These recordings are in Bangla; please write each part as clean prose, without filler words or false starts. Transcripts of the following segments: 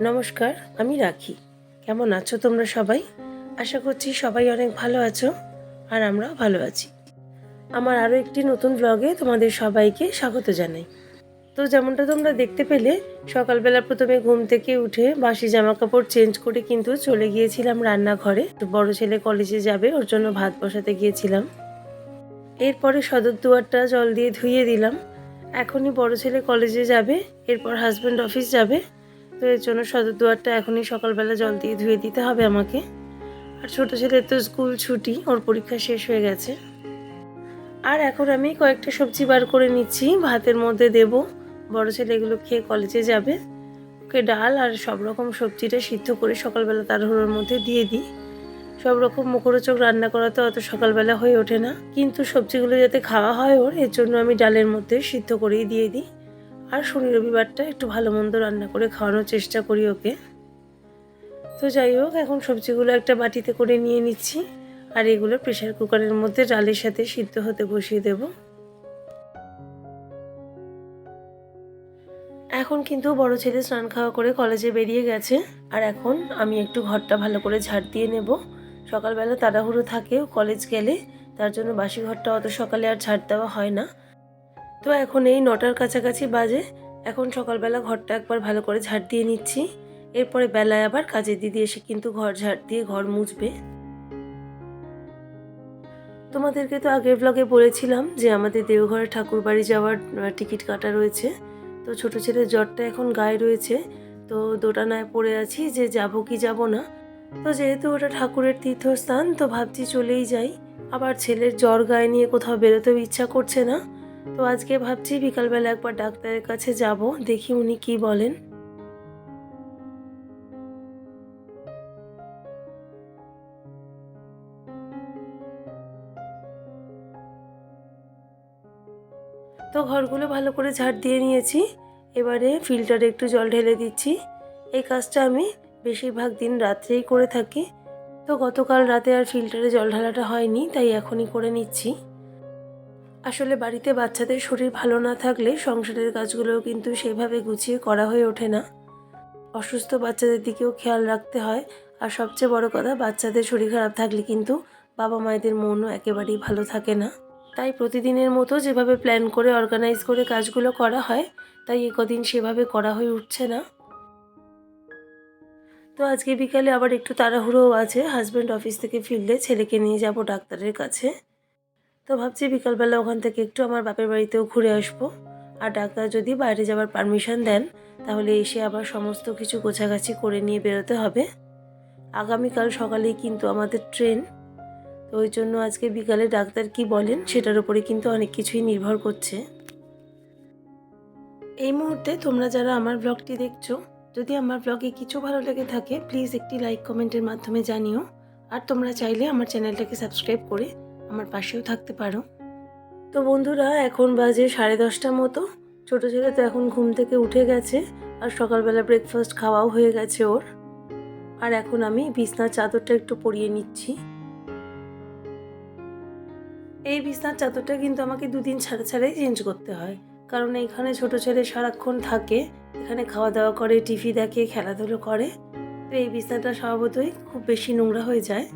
নমস্কার, আমি রাখি। কেমন আছো তোমরা সবাই? আশা করছি সবাই অনেক ভালো আছো, আর আমরাও ভালো আছি। আমার আরও একটি নতুন ব্লগে তোমাদের সবাইকে স্বাগত জানাই। তো যেমনটা তোমরা দেখতে পেলে, সকালবেলা প্রথমে ঘুম থেকে উঠে বাসি জামা কাপড় চেঞ্জ করে কিন্তু চলে গিয়েছিলাম রান্নাঘরে। বড় ছেলে কলেজে যাবে, ওর জন্য ভাত বসাতে গিয়েছিলাম। এরপরে সদর দুয়ারটা জল দিয়ে ধুইয়ে দিলাম। এখনই বড় ছেলে কলেজে যাবে, এরপর হাজব্যান্ড অফিস যাবে, তো এর জন্য সদর দুয়ারটা এখনই সকালবেলা জল দিয়ে ধুয়ে দিতে হবে আমাকে। আর ছোটো ছেলের তো স্কুল ছুটি, ওর পরীক্ষা শেষ হয়ে গেছে। আর এখন আমি কয়েকটা সবজি বার করে নিচ্ছি, ভাতের মধ্যে দেব। বড় ছেলে এগুলো খেয়ে কলেজে যাবে। ওকে ডাল আর সব রকম সবজিটা সিদ্ধ করে সকালবেলা তাড়াহুড়োর মধ্যে দিয়ে দিই। সব রকম মুখরোচক রান্না করা তো অত সকালবেলা হয়ে ওঠে না, কিন্তু সবজিগুলো যাতে খাওয়া হয় ওর, এর জন্য আমি ডালের মধ্যে সিদ্ধ করেই দিয়ে দিই। আর শনি রবিবারটা একটু ভালো মন্দ রান্না করে খাওয়ানোর চেষ্টা করি ওকে। তো যাই হোক, এখন সবজিগুলো একটা বাটিতে করে নিয়ে নিচ্ছি, আর এগুলো প্রেশার কুকারের মধ্যে ডালের সাথে সিদ্ধ হতে বসিয়ে দেব। এখন কিন্তু বড় ছেলে স্নান খাওয়া করে কলেজে বেরিয়ে গেছে, আর এখন আমি একটু ঘরটা ভালো করে ঝাড় দিয়ে নেব। সকালবেলা তাড়াহুড়ো থাকে কলেজ গেলে, তার জন্য বাসি ঘরটা অত সকালে আর ঝাড় দেওয়া হয় না। তো এখন এই 9টার কাছাকাছি বাজে। এখন সকালবেলা ঘরটা একবার ভালো করে ঝাড় দিয়ে নিচ্ছি। এরপরে বেলায় আবার কাজের দিদি এসে কিন্তু ঘর ঝাড় দিয়ে ঘর মুছবে। তোমাদেরকে তো আগের ব্লগে বলেছিলাম যে আমাদের দেওঘরে ঠাকুর বাড়ি যাওয়ার টিকিট কাটা রয়েছে। তো ছোটো ছেলের জ্বরটা এখন গায়ে রয়েছে, তো দোটানায় পড়ে আছি যে যাব কি যাব না। তো যেহেতু ওটা ঠাকুরের তীর্থস্থান, তো ভাবছি চলেই যাই। আবার ছেলের জ্বর গায়ে নিয়ে কোথাও বেরোতেও ইচ্ছা করছে না। তো আজকে ভাবছি বিকালবেলা একবার ডাক্তারের কাছে যাব, দেখি উনি কি বলেন। তো ঘরগুলো ভালো করে ঝাড় দিয়ে নিয়েছি। এবারে ফিল্টারে একটু জল ঢেলে দিচ্ছি। এই কাজটা আমি বেশিরভাগ দিন রাত্রেই করে থাকি। তো গতকাল রাতে আর ফিল্টারে জল ঢালাটা হয়নি, তাই এখনই করে নিচ্ছি। আসলে বাড়িতে বাচ্চাদের শরীর ভালো না থাকলে সংসারের কাজগুলোও কিন্তু সেইভাবে গুছিয়ে করা হয়ে ওঠে না। অসুস্থ বাচ্চাদের দিকেও খেয়াল রাখতে হয়। আর সবচেয়ে বড় কথা, বাচ্চাদের শরীর খারাপ থাকলে কিন্তু বাবা মায়েদের মনও একেবারেই ভালো থাকে না। তাই প্রতিদিনের মতো যেভাবে প্ল্যান করে অর্গানাইজ করে কাজগুলো করা হয়, তাই কদিন সেভাবে করা হয়ে উঠছে না। তো আজকে বিকালে আবার একটু তাড়াহুড়োও আছে, হাজব্যান্ড অফিস থেকে ফিরলে ছেলেকে নিয়ে যাব ডাক্তারের কাছে। তো ভাবছি বিকালবেলা ওখান থেকে একটু আমার বাপের বাড়িতেও ঘুরে আসবো। আর ডাক্তার যদি বাইরে যাওয়ার পারমিশন দেন, তাহলে এসে আবার সমস্ত কিছু গোছাগাছি করে নিয়ে বেরোতে হবে। আগামীকাল সকালেই কিন্তু আমাদের ট্রেন। তো ওই জন্য আজকে বিকালে ডাক্তার কি বলেন সেটার উপরে কিন্তু অনেক কিছুই নির্ভর করছে। এই মুহূর্তে তোমরা যারা আমার ব্লগটি দেখছো, যদি আমার ব্লগে কিছু ভালো লেগে থাকে প্লিজ একটি লাইক কমেন্টের মাধ্যমে জানিও। আর তোমরা চাইলে আমার চ্যানেলটাকে সাবস্ক্রাইব করে আমার পাশেও থাকতে পারো। তো বন্ধুরা, এখন বাজে 10:30 মতো। ছোটো ছেলে তো এখন ঘুম থেকে উঠে গেছে, আর সকালবেলা ব্রেকফাস্ট খাওয়াও হয়ে গেছে ওর। আর এখন আমি বিছনার চাদরটা একটু পরিয়ে নিচ্ছি। এই বিছনার চাদরটা কিন্তু আমাকে দুদিন ছাড়া ছাড়াই চেঞ্জ করতে হয়, কারণ এইখানে ছোটো ছেলে সারাক্ষণ থাকে, এখানে খাওয়া দাওয়া করে, টিভি দেখে, খেলাধুলো করে। তো এই বিছনাটা স্বভাবতই খুব বেশি নোংরা হয়ে যায়।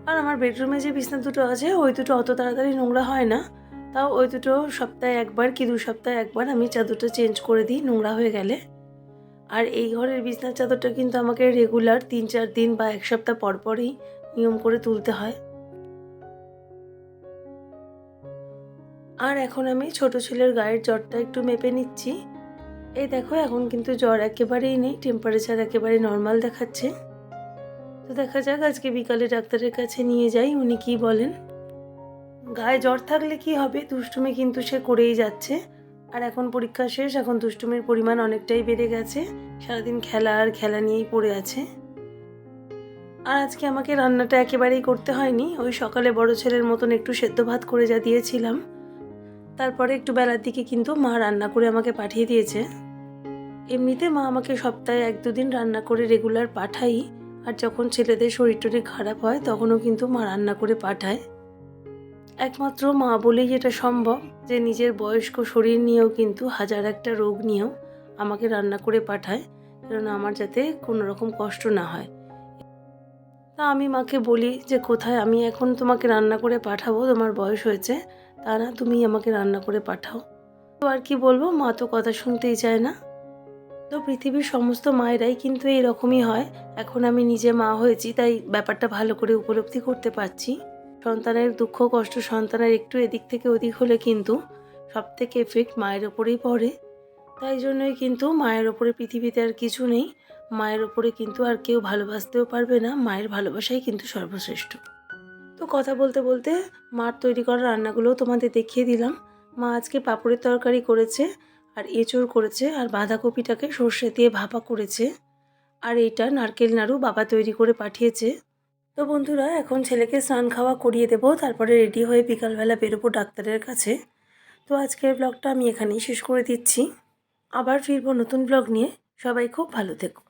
আর আমার বেডরুমে যে বিছনা দুটো আছে, ওই দুটো অত তাড়াতাড়ি নোংরা হয় না। তাও ওই দুটো সপ্তাহে একবার কি 2 সপ্তাহে একবার আমি চাদরটা চেঞ্জ করে দিই নোংরা হয়ে গেলে। আর এই ঘরের বিছনার চাদরটা কিন্তু আমাকে রেগুলার 3-4 দিন বা 1 সপ্তাহ পর পরই নিয়ম করে তুলতে হয়। আর এখন আমি ছোট ছেলের গায়ের জ্বরটা একটু মেপে নিচ্ছি। এই দেখো, এখন কিন্তু জ্বর একেবারেই নেই, টেম্পারেচার একেবারে নর্মাল দেখাচ্ছে। তো দেখা যাক আজকে বিকালে ডাক্তারের কাছে নিয়ে যাই, উনি কি বলেন। গায়ে জ্বর থাকলে কি হবে, দুষ্টুমি কিন্তু সে করেই যাচ্ছে। আর এখন পরীক্ষা শেষ, এখন দুষ্টুমির পরিমাণ অনেকটাই বেড়ে গেছে। সারাদিন খেলা আর খেলা নিয়েই পড়ে আছে। আর আজকে আমাকে রান্নাটা একেবারেই করতে হয়নি, ওই সকালে বড় ছেলের মতন একটু সেদ্ধ ভাত করে যা দিয়েছিলাম, তারপরে একটু বেলার দিকে কিন্তু মা রান্না করে আমাকে পাঠিয়ে দিয়েছে। এমনিতে মা আমাকে সপ্তাহে 1-2 দিন রান্না করে রেগুলার পাঠাই। আর যখন ছেলেদের শরীর টরীর খারাপ হয় তখনও কিন্তু মা রান্না করে পাঠায়। একমাত্র মা বলেই যেটা সম্ভব যে নিজের বয়স্ক শরীর নিয়েও কিন্তু হাজার একটা রোগ নিয়েও আমাকে রান্না করে পাঠায়, কেননা আমার যাতে কোনো রকম কষ্ট না হয়। তা আমি মাকে বলি যে কোথায়, আমি এখন তোমাকে রান্না করে পাঠাবো, তোমার বয়স হয়েছে, তা না তুমি আমাকে রান্না করে পাঠাও। তো আর কি বলবো, মা তো কথা শুনতেই চায় না। তো পৃথিবীর সমস্ত মায়েরাই কিন্তু এরকমই হয়। এখন আমি নিজে মা হয়েছি, তাই ব্যাপারটা ভালো করে উপলব্ধি করতে পারছি। সন্তানের দুঃখ কষ্ট, সন্তানের একটু এদিক থেকে ওদিক হলে কিন্তু সব থেকে এফেক্ট মায়ের ওপরেই পড়ে। তাই জন্যই কিন্তু মায়ের ওপরে পৃথিবীতে আর কিছু নেই। মায়ের ওপরে কিন্তু আর কেউ ভালোবাসতেও পারবে না। মায়ের ভালোবাসাই কিন্তু সর্বশ্রেষ্ঠ। তো কথা বলতে বলতে মার তৈরি করা রান্নাগুলোও তোমাদের দেখিয়ে দিলাম। মা আজকে পাঁপড়ের তরকারি করেছে, আর এঁচোড় করেছে, আর বাঁধাকপিটাকে সর্ষে দিয়ে ভাপা করেছে, আর এইটা নারকেল নাড়ু বাবা তৈরি করে পাঠিয়েছে। তো বন্ধুরা, এখন ছেলেকে স্নান খাওয়া করিয়ে দেবো, তারপরে রেডি হয়ে বিকালবেলা বেরোবো ডাক্তারের কাছে। তো আজকের ব্লগটা আমি এখানেই শেষ করে দিচ্ছি। আবার ফিরবো নতুন ব্লগ নিয়ে। সবাই খুব ভালো থেকো।